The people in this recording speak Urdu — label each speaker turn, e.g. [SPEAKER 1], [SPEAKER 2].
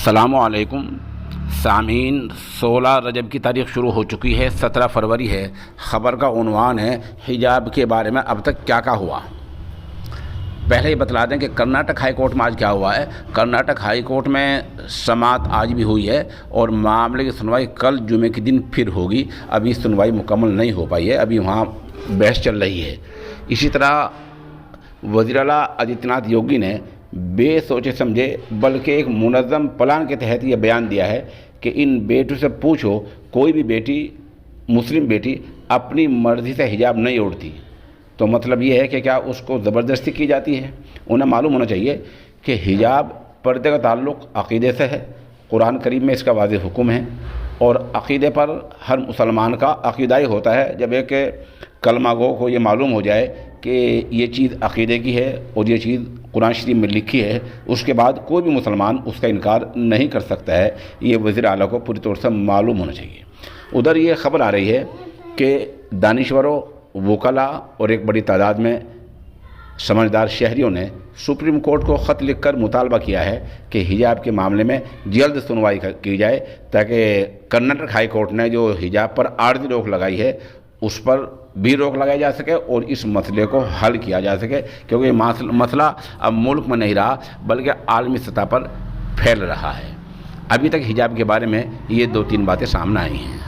[SPEAKER 1] السلام علیکم سامعین، 16 رجب کی تاریخ شروع ہو چکی ہے، 17 فروری ہے۔ خبر کا عنوان ہے حجاب کے بارے میں اب تک کیا ہوا۔ پہلے یہ بتلا دیں کہ کرناٹک ہائی کورٹ میں آج کیا ہوا ہے۔ کرناٹک ہائی کورٹ میں سماعت آج بھی ہوئی ہے اور معاملے کی سنوائی کل جمعے کے دن پھر ہوگی۔ ابھی سنوائی مکمل نہیں ہو پائی ہے، ابھی وہاں بحث چل رہی ہے۔ اسی طرح وزیر اعلیٰ آدتیہ ناتھ یوگی نے بے سوچے سمجھے بلکہ ایک منظم پلان کے تحت یہ بیان دیا ہے کہ ان بیٹوں سے پوچھو، کوئی بھی بیٹی، مسلم بیٹی اپنی مرضی سے حجاب نہیں اوڑھتی۔ تو مطلب یہ ہے کہ کیا اس کو زبردستی کی جاتی ہے؟ انہیں معلوم ہونا چاہیے کہ حجاب پردے کا تعلق عقیدے سے ہے۔ قرآن کریم میں اس کا واضح حکم ہے اور عقیدے پر ہر مسلمان کا عقیدہ ہی ہوتا ہے۔ جب ایک کلمہ گو کو یہ معلوم ہو جائے کہ یہ چیز عقیدے کی ہے اور یہ چیز قرآن شریف میں لکھی ہے، اس کے بعد کوئی بھی مسلمان اس کا انکار نہیں کر سکتا ہے۔ یہ وزیر اعلیٰ کو پوری طور سے معلوم ہونا چاہیے۔ ادھر یہ خبر آ رہی ہے کہ دانشوروں، وکلاء اور ایک بڑی تعداد میں سمجھدار شہریوں نے سپریم کورٹ کو خط لکھ کر مطالبہ کیا ہے کہ حجاب کے معاملے میں جلد سنوائی کی جائے، تاکہ کرناٹک ہائی کورٹ نے جو حجاب پر عارضی روک لگائی ہے اس پر بھی روک لگائی جا سکے اور اس مسئلے کو حل کیا جا سکے، کیونکہ یہ مسئلہ اب ملک میں نہیں رہا بلکہ عالمی سطح پر پھیل رہا ہے۔ ابھی تک حجاب کے بارے میں یہ 2-3 باتیں سامنے آئی ہیں۔